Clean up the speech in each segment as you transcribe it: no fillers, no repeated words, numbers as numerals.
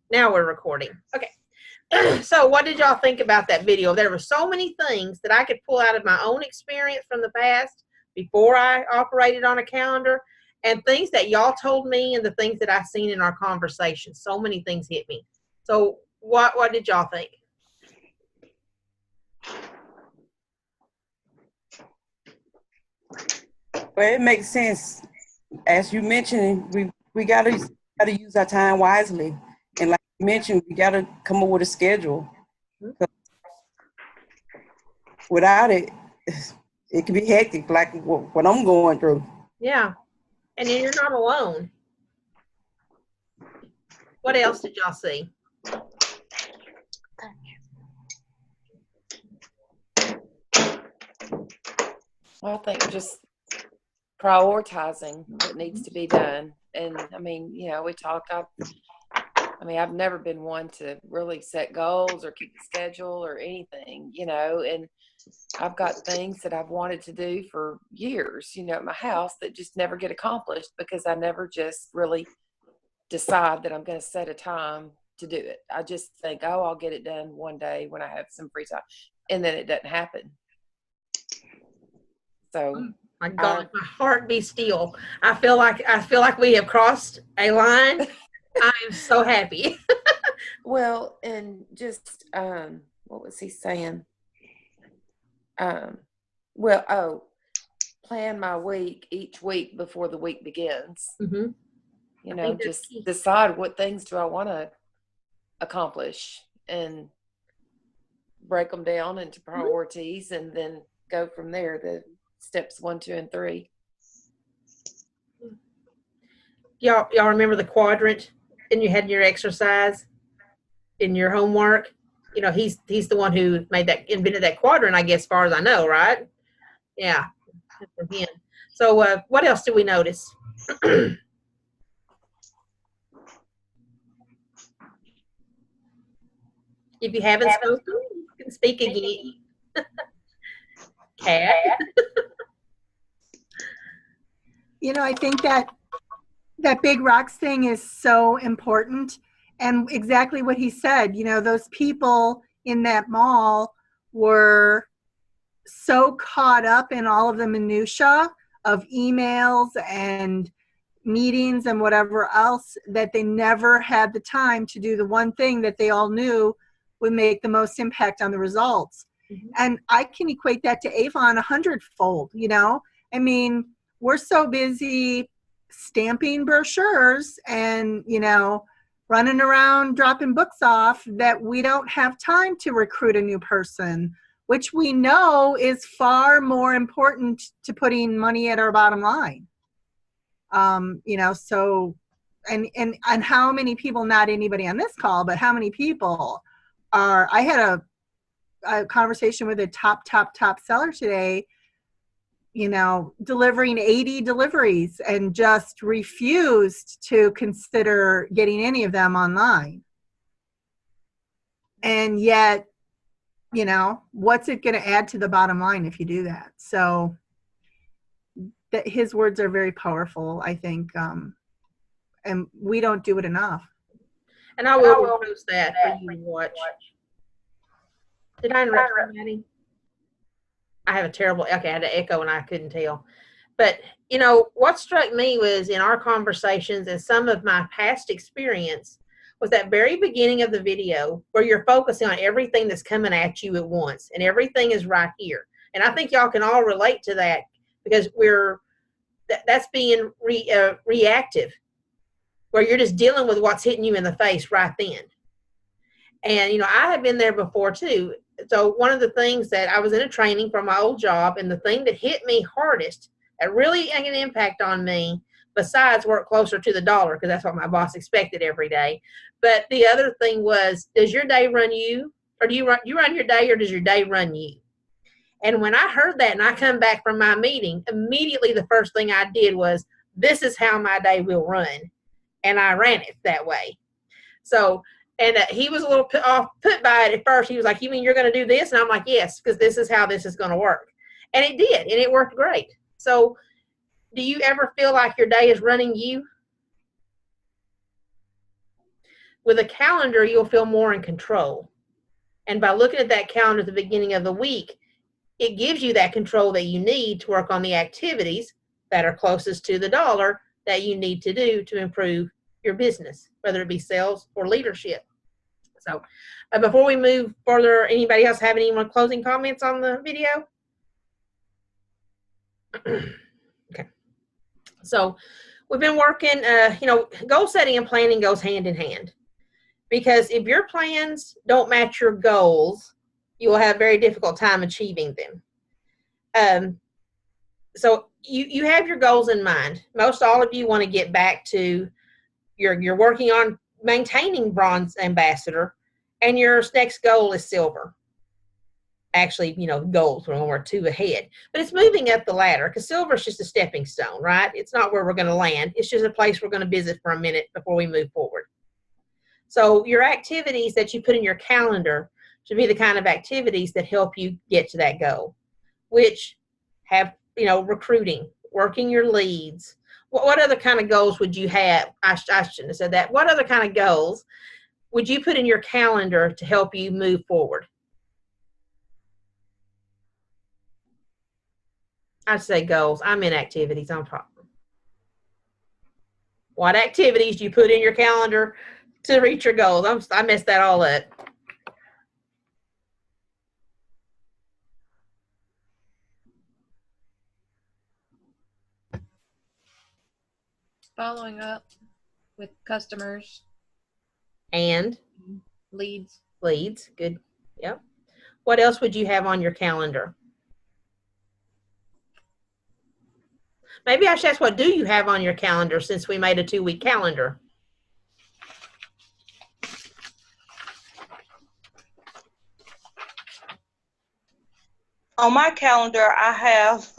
Now we're recording. Okay. So what did y'all think about that video? There were so many things that I could pull out of my own experience from the past before I operated on a calendar, and things that y'all told me and the things that I've seen in our conversation. So many things hit me. So what did y'all think? Well, it makes sense. As you mentioned, we gotta use our time wisely, and like you mentioned, we gotta come up with a schedule. Without it, it can be hectic, like what I'm going through. Yeah, and you're not alone. What else did y'all see? Well, I think just prioritizing what needs to be done. And I mean, you know, we talked, I've never been one to really set goals or keep a schedule or anything, you know, and I've got things that I've wanted to do for years, you know, at my house that just never get accomplished because I never just really decide that I'm going to set a time to do it. I just think, oh, I'll get it done one day when I have some free time. And then it doesn't happen. So my God, my heart be still. I feel like we have crossed a line. I am so happy. Well, and just what was he saying? Plan my week each week before the week begins. Mm-hmm. You know, just decide what things do I want to accomplish and break them down into priorities, and then go from there. The steps 1, 2, and 3. Y'all remember the quadrant and you had your exercise in your homework? You know, he's the one who invented that quadrant, I guess, as far as I know, right? Yeah. Again. So what else did we notice? If you haven't spoken, you can speak again. Kat? You know, I think that big rocks thing is so important, and exactly what he said. You know, those people in that mall were so caught up in all of the minutia of emails and meetings and whatever else that they never had the time to do the one thing that they all knew would make the most impact on the results. Mm-hmm. And I can equate that to Avon 100-fold. You know, I mean, we're so busy stamping brochures and, you know, running around dropping books off that we don't have time to recruit a new person, which we know is far more important to putting money at our bottom line. You know, so, and how many people, not anybody on this call, but how many people I had a conversation with a top seller today, you know, delivering 80 deliveries and just refused to consider getting any of them online. And yet, you know, what's it going to add to the bottom line if you do that? So that his words are very powerful, I think, and we don't do it enough. And I will post that for you to watch. Did I interrupt you, Maddie? I have a terrible, okay, I had to echo and I couldn't tell. But, you know, what struck me was in our conversations and some of my past experience was that very beginning of the video where you're focusing on everything that's coming at you at once and everything is right here. And I think y'all can all relate to that because that's being reactive, where you're just dealing with what's hitting you in the face right then. And, you know, I have been there before too. So one of the things that I was in a training from my old job, and the thing that hit me hardest, that really had an impact on me, besides work closer to the dollar, because that's what my boss expected every day. But the other thing was, does your day run you? Or do you run your day, or does your day run you? And when I heard that and I come back from my meeting, immediately the first thing I did was, this is how my day will run. And I ran it that way. So, and he was a little put by it at first. He was like, you mean you're going to do this? And I'm like, yes, because this is how this is going to work. And it did, and it worked great. So do you ever feel like your day is running you? With a calendar, you'll feel more in control. And by looking at that calendar at the beginning of the week, it gives you that control that you need to work on the activities that are closest to the dollar that you need to do to improve your business, whether it be sales or leadership. So before we move further, anybody else have any more closing comments on the video? Okay. So we've been working, goal setting and planning goes hand in hand. Because if your plans don't match your goals, you will have a very difficult time achieving them. So you have your goals in mind. Most all of you want to get back to you're working on maintaining bronze ambassador, and your next goal is silver. Actually, goals we're 2 ahead, but it's moving up the ladder because silver is just a stepping stone, right? It's not where we're going to land. It's just a place we're going to visit for a minute before we move forward. So your activities that you put in your calendar should be the kind of activities that help you get to that goal, which have, recruiting, working your leads. What other kind of goals would you have? I shouldn't have said that. What other kind of goals would you put in your calendar to help you move forward? I'd say goals. I'm in activities. I'm problem. What activities do you put in your calendar to reach your goals? I messed that all up. Following up with customers. And Leads. Good. Yep. What else would you have on your calendar? Maybe I should ask, what do you have on your calendar since we made a 2-week calendar? On my calendar, I have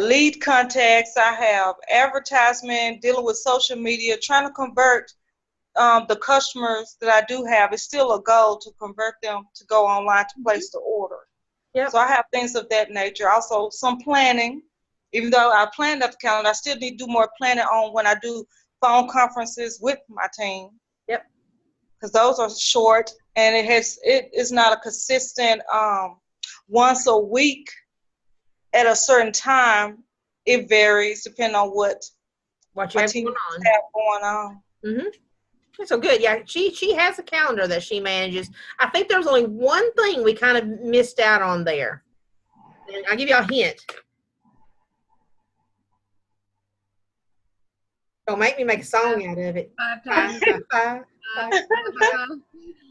lead contacts. I have advertisement, dealing with social media, trying to convert the customers that I do have. It's still a goal to convert them to go online to place the order. Yep. So I have things of that nature. Also, some planning. Even though I planned up the calendar, I still need to do more planning on when I do phone conferences with my team. Yep. Because those are short, and it is not a consistent once a week at a certain time. It varies depending on what you have going on. Mm-hmm. So good. Yeah, she has a calendar that she manages. I think there's only one thing we kind of missed out on there. And I'll give you a hint. Don't make me make a song out of it. 5 times. 5. 5.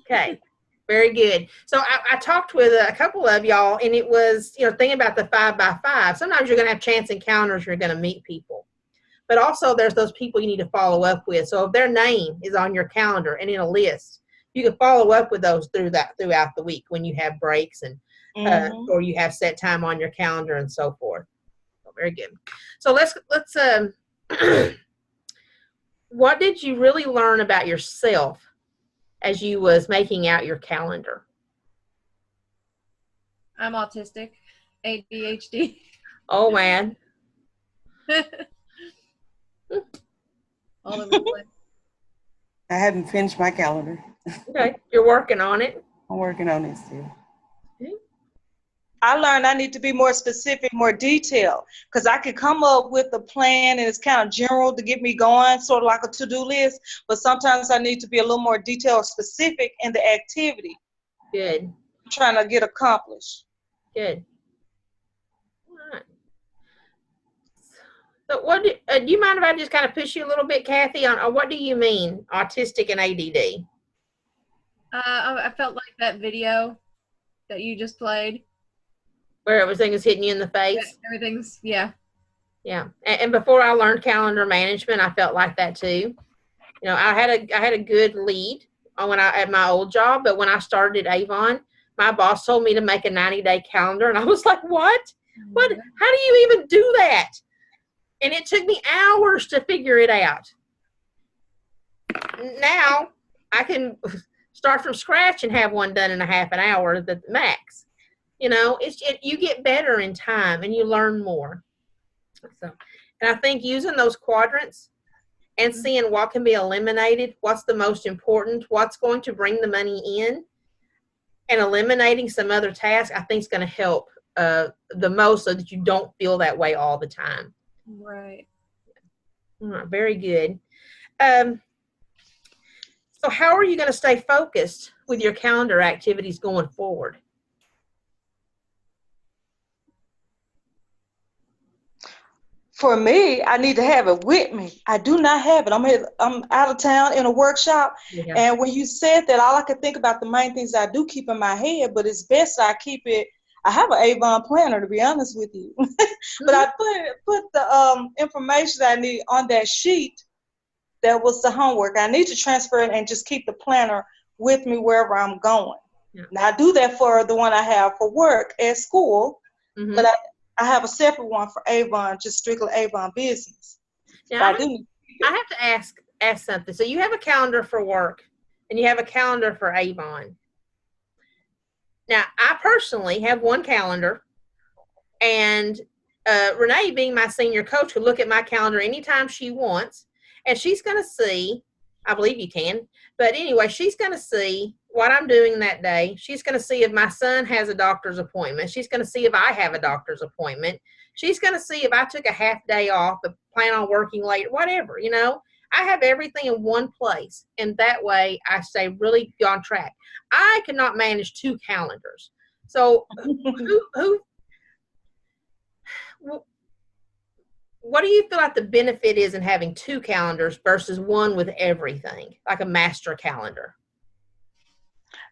Okay. Very good. So I talked with a couple of y'all, and it was, thinking about the 5 by 5. Sometimes you're going to have chance encounters. You're going to meet people. But also there's those people you need to follow up with. So if their name is on your calendar and in a list, you can follow up with those throughout the week when you have breaks and or you have set time on your calendar and so forth. So very good. So let's what did you really learn about yourself as you was making out your calendar? I'm autistic, ADHD. Oh man. All over the place. I haven't finished my calendar. Okay, you're working on it. I'm working on it still. I learned I need to be more specific, more detailed, because I could come up with a plan and it's kind of general to get me going, sort of like a to-do list, but sometimes I need to be a little more detailed or specific in the activity Good. I'm trying to get accomplished. Good. All right. So what do you mind if I just kind of push you a little bit, Kathy, on what do you mean autistic and ADD? I felt like that video that you just played. Where everything is hitting you in the face? Everything's, yeah. Yeah. And before I learned calendar management, I felt like that too. I had a good lead at my old job, but when I started at Avon, my boss told me to make a 90-day calendar, and I was like, what? What? How do you even do that? And it took me hours to figure it out. Now I can start from scratch and have one done in a half an hour at the max. You get better in time and you learn more. So, and I think using those quadrants and seeing what can be eliminated, what's the most important, what's going to bring the money in, and eliminating some other tasks, I think is going to help the most so that you don't feel that way all the time. Right. All right, very good. So how are you going to stay focused with your calendar activities going forward? For me, I need to have it with me. I do not have it. I'm out of town in a workshop. Yeah. And when you said that, all I could think about the main things I do keep in my head, but it's best I keep it. I have an Avon planner, to be honest with you. But I put the information I need on that sheet. That was the homework. I need to transfer it and just keep the planner with me wherever I'm going. Yeah. Now, I do that for the one I have for work at school, but I have a separate one for Avon, just strictly Avon business. Now, I have to ask something. So you have a calendar for work and you have a calendar for Avon. Now, I personally have one calendar, and Renee, being my senior coach, could look at my calendar anytime she wants, and she's going to see, I believe you can, but anyway, she's going to see what I'm doing that day. She's going to see if my son has a doctor's appointment. She's going to see if I have a doctor's appointment. She's going to see if I took a half day off, but plan on working late, whatever, you know. I have everything in one place, and that way I stay really on track. I cannot manage two calendars. So what do you feel like the benefit is in having two calendars versus one with everything, like a master calendar?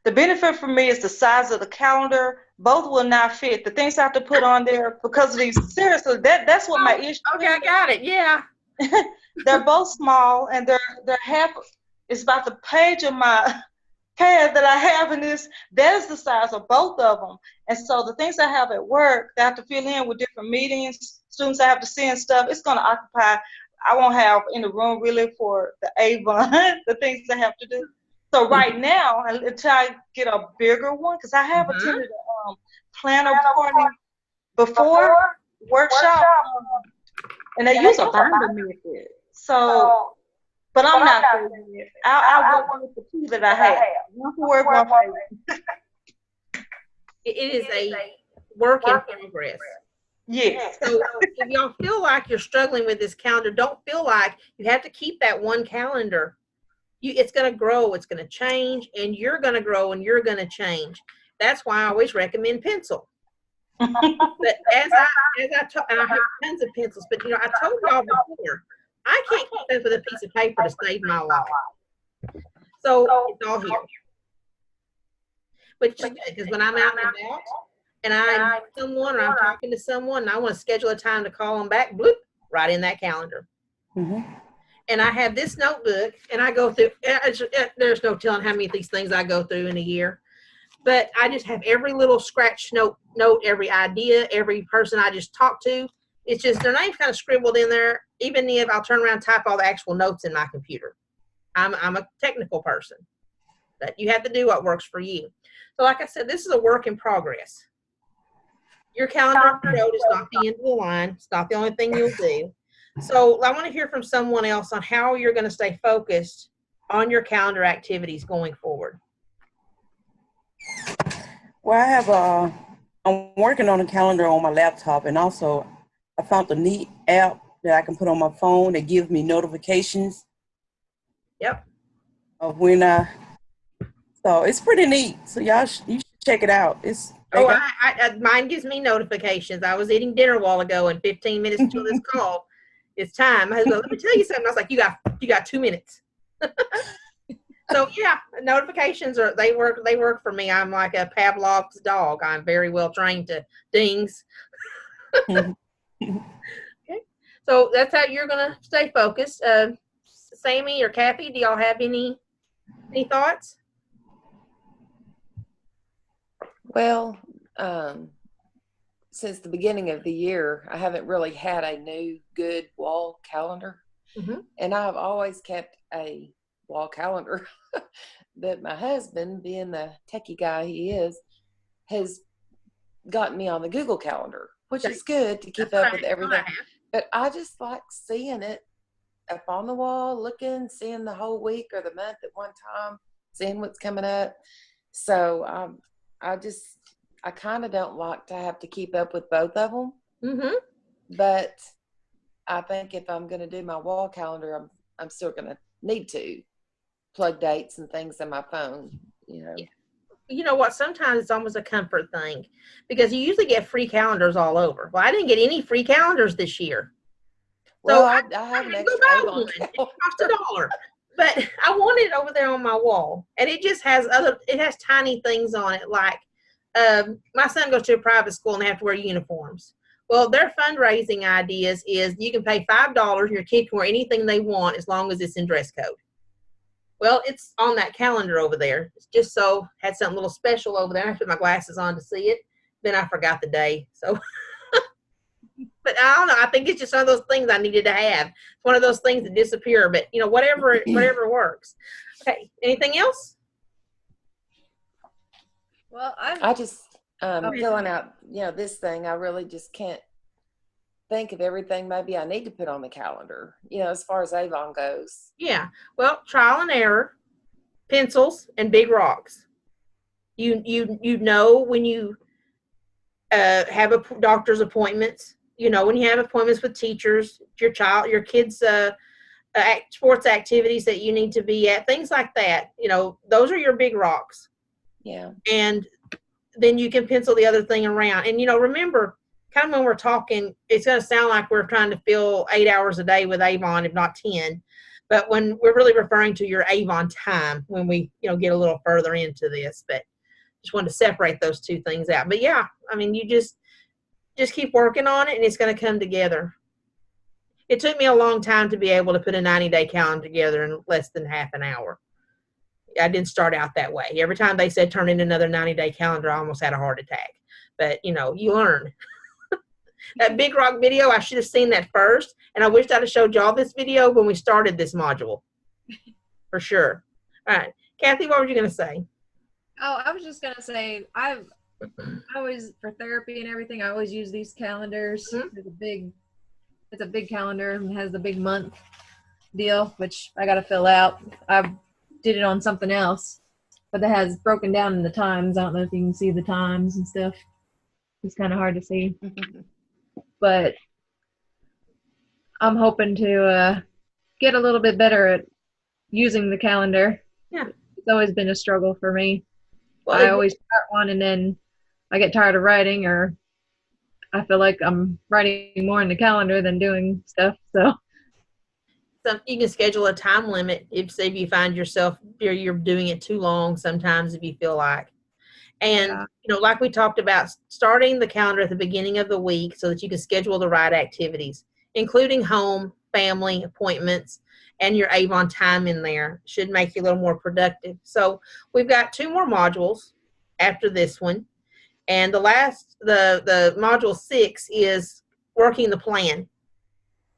The benefit for me is the size of the calendar. Both will not fit. The things I have to put on there because of these, seriously, that's what my issue Okay, is. I got it. Yeah. They're both small, and they're half. It's about the page of my pad that I have in this. That is the size of both of them. And so the things I have at work that I have to fill in with different meetings, students I have to see and stuff, it's going to occupy. I won't have in the room really for the Avon, the things I have to do. So right now, until I get a bigger one, because I have attended a planner party before workshop, and they use a binder method. So, but I'm not there yet. I'll go with the two that I have. One for work, one for Avon. It is a work in progress. Yes. So if y'all feel like you're struggling with this calendar, don't feel like you have to keep that one calendar. It's going to grow, it's going to change, and you're going to grow and you're going to change. That's why I always recommend pencil. But as I told, and I have tons of pencils, but you know, I told y'all before, I can't keep up with a piece of paper to save my life. So it's all here. But because when I'm out and about and I'm someone or I'm talking to someone and I want to schedule a time to call them back, bloop, right in that calendar. And I have this notebook, and I go through, there's no telling how many of these things I go through in a year. But I just have every little scratch note, every idea, every person I just talked to. It's just their name's kind of scribbled in there, even if I'll turn around and type all the actual notes in my computer. I'm a technical person. But you have to do what works for you. So like I said, this is a work in progress. Your calendar road is not the end of the line. It's not the only thing you'll do. So I want to hear from someone else on how you're going to stay focused on your calendar activities going forward. Well, I'm working on a calendar on my laptop, and also I found a neat app that I can put on my phone that gives me notifications. Yep. Of when so it's pretty neat. So you should check it out. Mine gives me notifications. I was eating dinner a while ago, and 15 minutes until this call. It's time. My husband goes, let me tell you something. I was like, you got 2 minutes. So yeah, notifications they work for me. I'm like a Pavlov's dog. I'm very well trained to dings. Okay. So that's how you're gonna stay focused. Sammy or Kathy, do y'all have any thoughts? Well, since the beginning of the year, I haven't really had a new good wall calendar. And I've always kept a wall calendar that my husband, being the techie guy he is, has gotten me on the Google Calendar, which is good to keep up with everything. But I just like seeing it up on the wall, looking, seeing the whole week or the month at one time, seeing what's coming up. So I kind of don't like to have to keep up with both of them. Mm-hmm. But I think if I'm going to do my wall calendar, I'm still going to need to plug dates and things in my phone, you know. Yeah. You know what? Sometimes it's almost a comfort thing because you usually get free calendars all over. Well, I didn't get any free calendars this year. Well, So I have an go extra buy Avon one. It calendar. cost $1, but I want it over there on my wall, and it just has it has tiny things on it. Like my son goes to a private school and they have to wear uniforms. Well, their fundraising ideas is you can pay $5 and your kid can wear anything they want as long as it's in dress code. Well, it's on that calendar over there. It's just so had something a little special over there. I put my glasses on to see it. Then I forgot the day. So, but I don't know. I think it's just one of those things I needed to have. It's one of those things that disappear. But you know, whatever works. Okay. Anything else? Well, I just Oh. filling out, you know, this thing. I really just can't think of everything maybe I need to put on the calendar, you know, as far as Avon goes. Yeah. Well, trial and error, pencils, and big rocks. You know when you have a doctor's appointments. You know when you have appointments with teachers, your kids' sports activities that you need to be at, things like that. You know, those are your big rocks. Yeah. And then you can pencil the other thing around. And, you know, remember, kind of when we're talking, it's going to sound like we're trying to fill 8 hours a day with Avon, if not 10. But when we're really referring to your Avon time when we, you know, get a little further into this. But just wanted to separate those two things out. But, yeah, I mean, you just keep working on it, and it's going to come together. It took me a long time to be able to put a 90-day calendar together in less than half an hour. I didn't start out that way. Every time they said turn in another 90-day calendar, I almost had a heart attack. But, you know, you learn. That Big Rock video, I should have seen that first. And I wished I'd have showed y'all this video when we started this module. For sure. All right. Kathy, what were you going to say? Oh, I was just gonna say I always, for therapy and everything, I always use these calendars. Mhm. It's a big calendar and has the big month deal, which I got to fill out. I did it on something else, but that has broken down in the times. I don't know if you can see the times and stuff. It's kind of hard to see, but I'm hoping to get a little bit better at using the calendar. Yeah. It's always been a struggle for me. Well, I always start one and then I get tired of writing, or I feel like I'm writing more in the calendar than doing stuff. So you can schedule a time limit if you find yourself you're doing it too long sometimes if you feel like. And, Yeah. you know, like we talked about, starting the calendar at the beginning of the week so that you can schedule the right activities, including home, family, appointments, and your Avon time in there should make you a little more productive. So we've got 2 more modules after this one. And the module 6 is working the plan.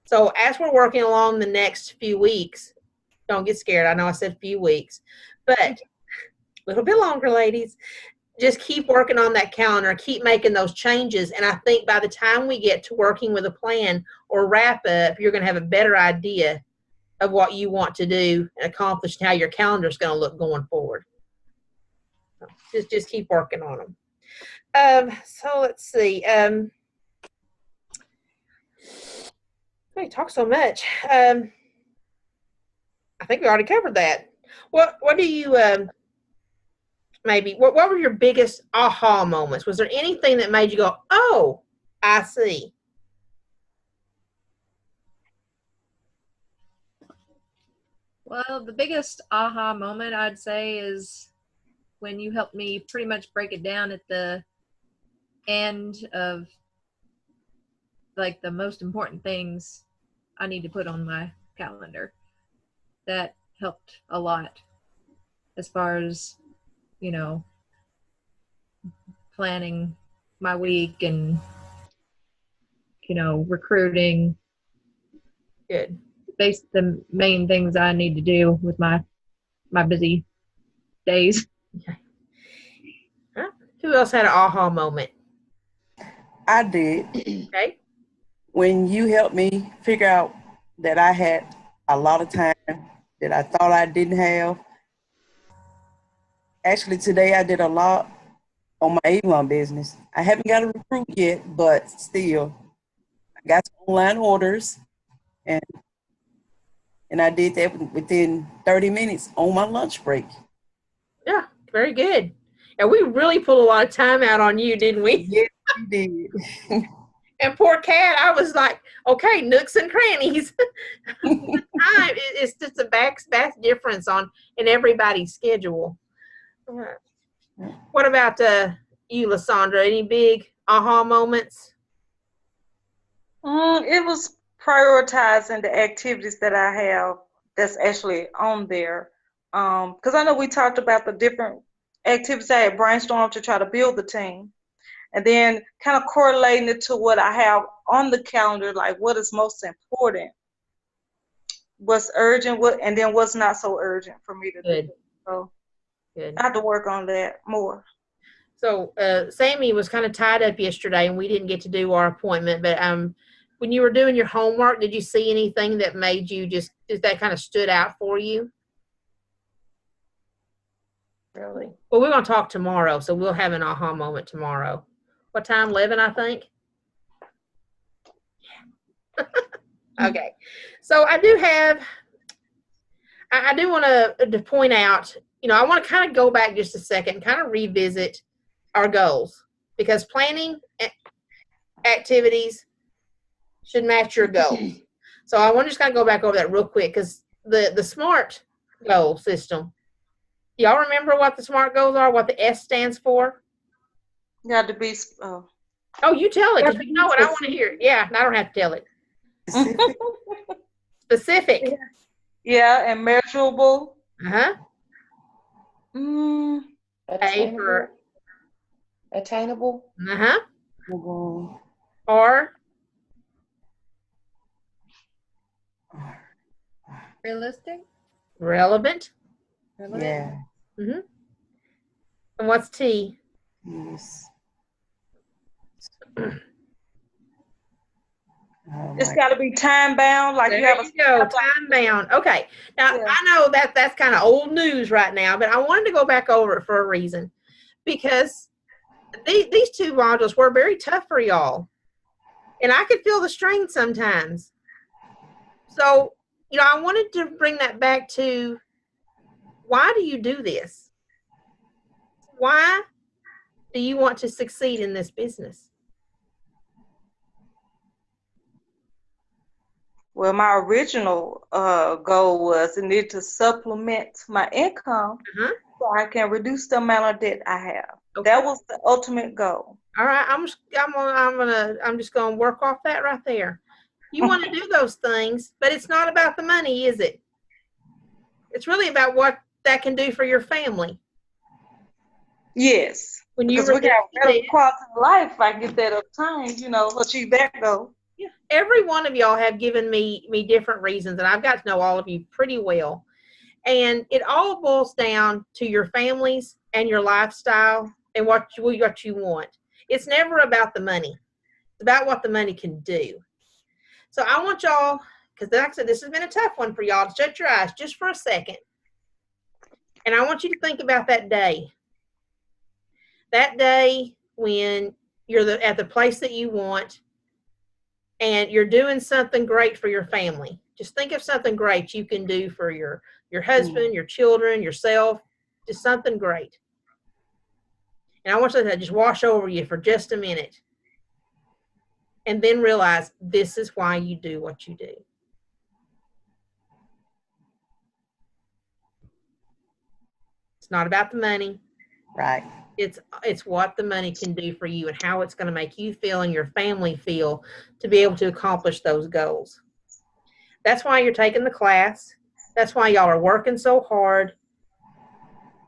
So as we're working along the next few weeks, don't get scared. I know I said few weeks, but a little bit longer, ladies. Just keep working on that calendar, keep making those changes. And I think by the time we get to working with a plan or wrap up, you're going to have a better idea of what you want to do and accomplish and how your calendar is going to look going forward. Just keep working on them. So let's see. We talk so much. I think we already covered that. What do you maybe what were your biggest aha moments? Was there anything that made you go, "Oh, I see"? Well, the biggest aha moment I'd say is when you helped me pretty much break it down at the end of like the most important things I need to put on my calendar. That helped a lot as far as, you know, planning my week and, you know, recruiting. Good. The main things I need to do with my busy days. Okay. Huh? Who else had an aha moment? I did. Okay. When you helped me figure out that I had a lot of time that I thought I didn't have. Actually, today I did a lot on my Avon business. I haven't got a recruit yet, but still, I got some online orders, and I did that within 30 minutes on my lunch break. Yeah, very good. And we really pulled a lot of time out on you, didn't we? Yes, you did. And poor Kat, I was like, okay, nooks and crannies. Time it's just a vast difference in everybody's schedule. What about you, Lysandra? Any big aha moments? It was prioritizing the activities that I have that's actually on there. Because I know we talked about the different activities I had brainstormed to try to build the team. And then kind of correlating it to what I have on the calendar, like what is most important, what's urgent, and then what's not so urgent for me to do. So Good. I have to work on that more. So Sammy was kind of tied up yesterday, and we didn't get to do our appointment. But when you were doing your homework, did you see anything that made you that kind of stood out for you? Really? Well, we're going to talk tomorrow, so we'll have an aha moment tomorrow. What time? 11, I think. Okay. So I do want to point out, I want to kind of go back just a second and kind of revisit our goals, because planning activities should match your goals. So I want to just kind of go back over that real quick, because the SMART goal system, y'all remember what the SMART goals are, what the S stands for? You have to be. Oh, you tell it, because you know what I want to hear. Yeah, I don't have to tell it. Specific. Yeah, and measurable. Uh-huh. Attainable. Attainable. Uh-huh. Or Realistic? relevant. Yeah. Mm-hmm. And what's T? Yes. It's got to be time bound. Like There you have you go, time bound. Okay. Now, Yeah. I know that's kind of old news right now, but I wanted to go back over it for a reason, because these two modules were very tough for y'all, and I could feel the strain sometimes. So, I wanted to bring that back to, why do you do this? Why do you want to succeed in this business? Well, my original goal was it needed to supplement my income Uh-huh. so I can reduce the amount of debt I have. Okay. That was the ultimate goal. All right, I'm just gonna work off that right there. You want to do those things, but it's not about the money, is it? It's really about what that can do for your family. Yes. When you Because we can have better reduce quality of life if I get that obtained, achieve that goal. Yeah. Every one of y'all have given me different reasons, and I've got to know all of you pretty well. And it all boils down to your families and your lifestyle and what you want. It's never about the money. It's about what the money can do. So I want y'all, because like I said, this has been a tough one for y'all, to shut your eyes just for a second. And I want you to think about that day. That day when you're at the place that you want, and you're doing something great for your family. Just think of something great you can do for your husband, your children, yourself, just something great. And I want you to just wash over you for just a minute. And then realize this is why you do what you do. It's not about the money. Right. It's what the money can do for you and how it's going to make you feel and your family feel to be able to accomplish those goals. That's why you're taking the class. That's why y'all are working so hard.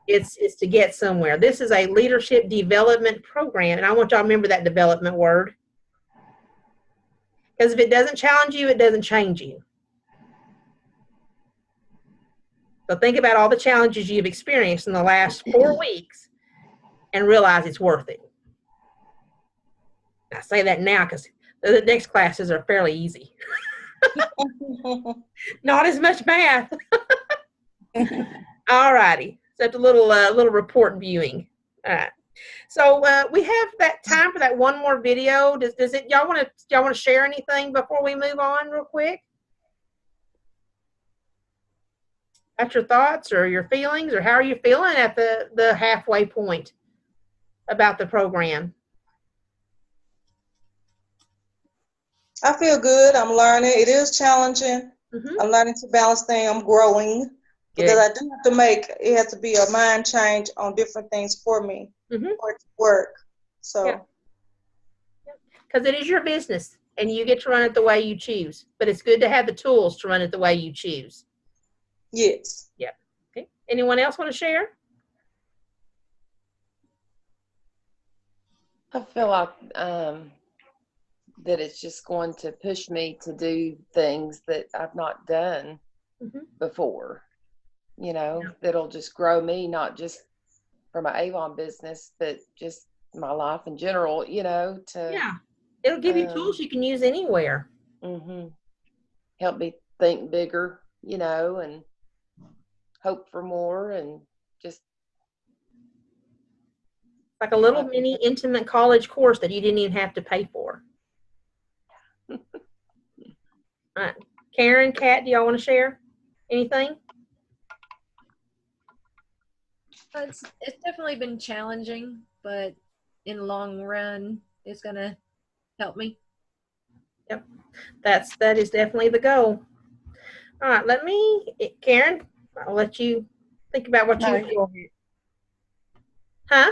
It's to get somewhere. This is a leadership development program, and I want y'all to remember that development word. Because if it doesn't challenge you, it doesn't change you. So think about all the challenges you've experienced in the last 4 weeks and realize it's worth it. I say that now because the next classes are fairly easy. Not as much math. All righty. So it's a little report viewing. All right. So we have that time for that one more video. Does it y'all want to share anything before we move on real quick? At your thoughts or your feelings, or how are you feeling at the halfway point about the program? I feel good. I'm learning. It is challenging. Mm-hmm. I'm learning to balance things. I'm growing because I do have to it has to be a mind change on different things for me for it to work. So, because it is your business and you get to run it the way you choose, but it's good to have the tools to run it the way you choose. yes. Yep. Okay. Anyone else want to share? I feel like that it's just going to push me to do things that I've not done before. You know, that'll just grow me, not just for my Avon business, but just my life in general, you know, It'll give you tools you can use anywhere. Help me think bigger, you know, and hope for more, and just like a little mini intimate college course that you didn't even have to pay for. All right. Karen, Kat, do y'all want to share anything? It's definitely been challenging, but in the long run, it's gonna help me. Yep, that is definitely the goal. All right, Karen, I'll let you think about what you go ahead. Huh?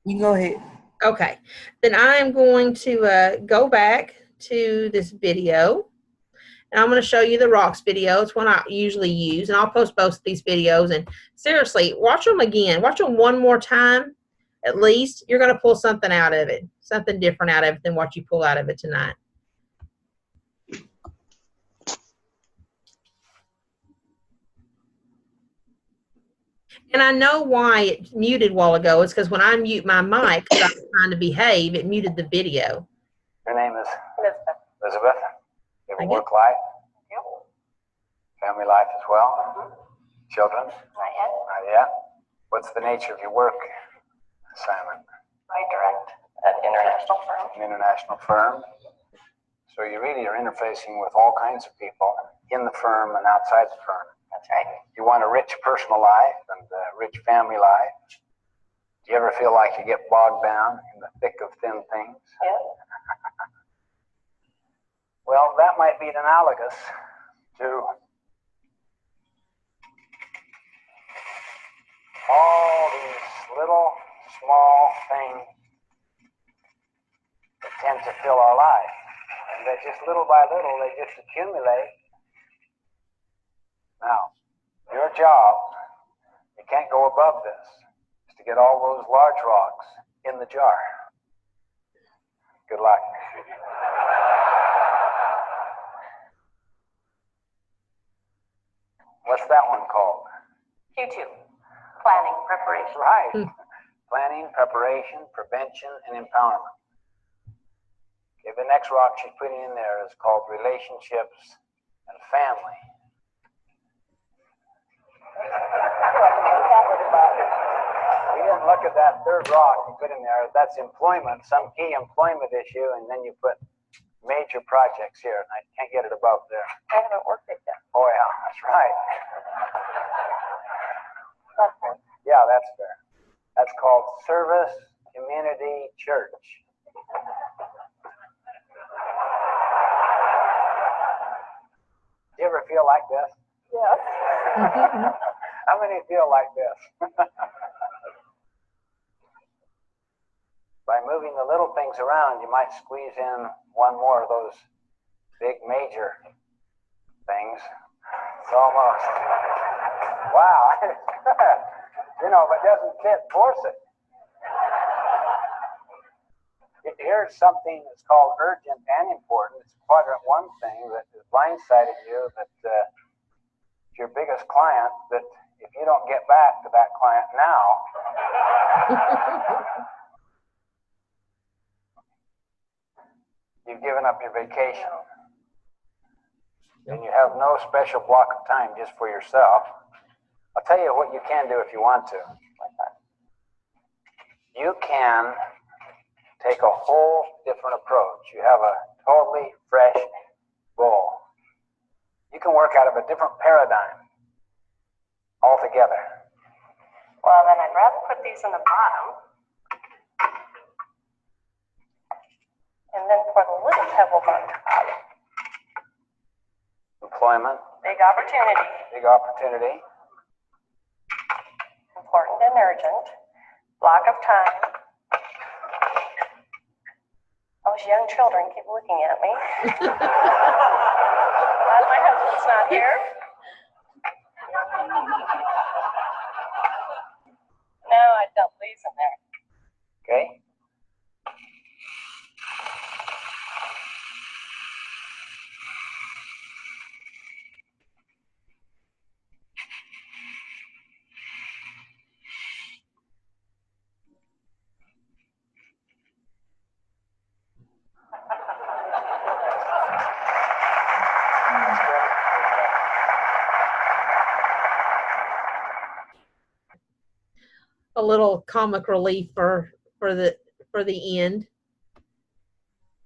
You can go ahead. Okay, then I am going to go back to this video. And I'm going to show you the rocks video. It's one I usually use. And I'll post both of these videos. And seriously, watch them again. Watch them one more time at least. You're going to pull something out of it. Something different out of it than what you pull out of it tonight. And I know why it muted a while ago. It's because when I mute my mic, because I was trying to behave, it muted the video. Your name is Elizabeth. You have a work life? Yep. Family life as well? Children? Not yet. Not yet. What's the nature of your work assignment? I direct an international firm. An international firm. So you really are interfacing with all kinds of people in the firm and outside the firm. That's right. You want a rich personal life and a rich family life. Do you ever feel like you get bogged down in the thick of thin things? Yeah. Well, that might be analogous to all these little, small things that tend to fill our life. And that just little by little, they just accumulate. Now, your job, you can't go above this, is to get all those large rocks in the jar. Good luck. What's that one called? Q2, planning, preparation. Right. Planning, preparation, prevention, and empowerment. Okay, the next rock she's putting in there is called relationships and family. We didn't look at that third rock you put in there. That's employment, some key employment issue, and then you put major projects here. I can't get it above there. I haven't worked it yet. Oh yeah, that's right. That's fair. Yeah, that's fair. That's called service community church. Do you ever feel like this? Yes. How many feel like this? By moving the little things around, you might squeeze in one more of those big major things. It's almost, wow, you know, if it doesn't fit, force it. Here's something that's called urgent and important. It's quadrant one thing that has blindsided you, that your biggest client, that if you don't get back to that client now, you've given up your vacation. and you have no special block of time just for yourself, I'll tell you what you can do if you want to. You can take a whole different approach. You have a totally fresh bowl. You can work out of a different paradigm altogether. Well, then I'd rather put these in the bottom. And then pour the little pebbles on top. Employment, Big opportunity. big opportunity. Important and urgent. Block of time. Those young children keep looking at me. Glad my husband's not here. No, I dump these in there. Okay? A little comic relief for the end.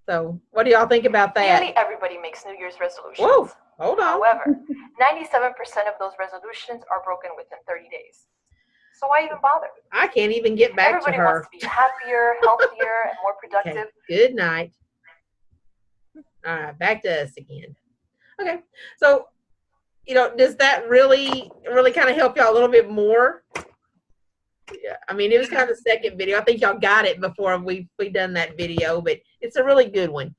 So, what do y'all think about that? Nearly everybody makes New Year's resolutions. Whoa, hold on. However, 97% of those resolutions are broken within 30 days. So why even bother? I can't even get back Everybody to her. wants to be happier, healthier, and more productive. Okay. Good night. All right, back to us again. Okay, so does that really kind of help y'all a little bit more? Yeah, I mean, it was kind of the second video. I think y'all got it before we done that video, but it's a really good one.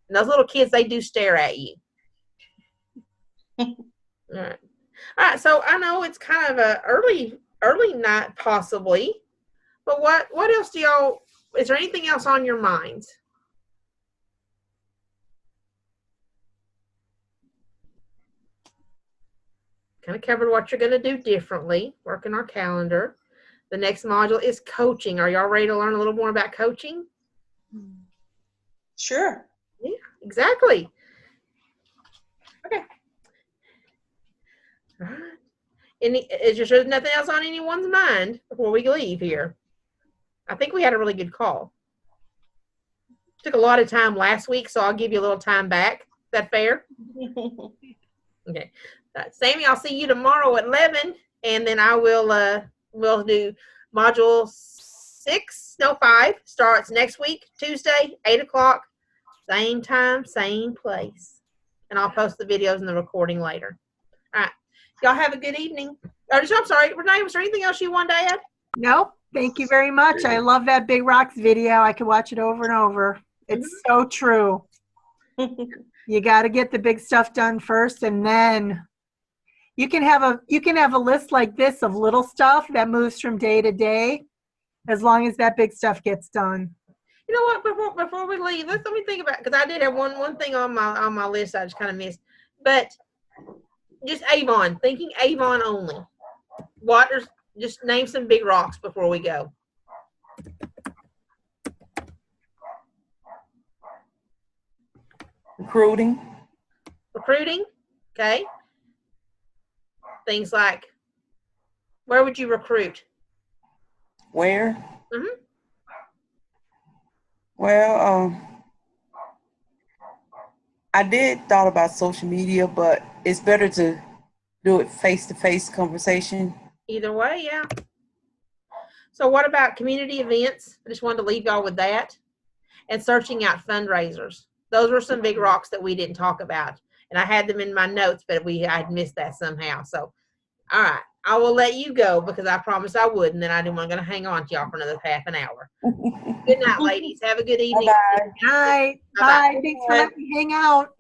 And those little kids, they do stare at you. All right. So I know it's kind of a early night possibly, but what else is there anything else on your minds? Kind of covered what you're going to do differently, working our calendar. The next module is coaching. Are y'all ready to learn a little more about coaching? Sure. Yeah, exactly. Okay. All right. Is there nothing else on anyone's mind before we leave here? I think we had a really good call. Took a lot of time last week, so I'll give you a little time back. Is that fair? Okay. Sammy, I'll see you tomorrow at 11, and then I will we'll do module 5 starts next week, Tuesday, 8 o'clock, same time, same place. And I'll post the videos and the recording later. All right. Y'all have a good evening. I'm sorry, Renee, was there anything else you wanted to add? Nope. Thank you very much. I love that Big Rocks video. I could watch it over and over. It's so true. You got to get the big stuff done first, and then you can have a list like this of little stuff that moves from day to day, as long as that big stuff gets done. You know what? Before we leave, let me think about, because I did have one thing on my list I just kind of missed, but just Avon. Thinking Avon only. Just name some big rocks before we go. Recruiting. Okay. Things like, where would you recruit? Where? Mm-hmm. Well, I did thought about social media, but it's better to do it face-to-face conversation. Either way, yeah. So what about community events? I just wanted to leave y'all with that. And searching out fundraisers. Those were some big rocks that we didn't talk about. And I had them in my notes, but I'd missed that somehow. So, all right. I will let you go because I promised I would, and then I'm going to hang on to y'all for another half an hour. Good night, ladies. Have a good evening. Bye-bye. Bye. Bye. Thanks for letting me hang out.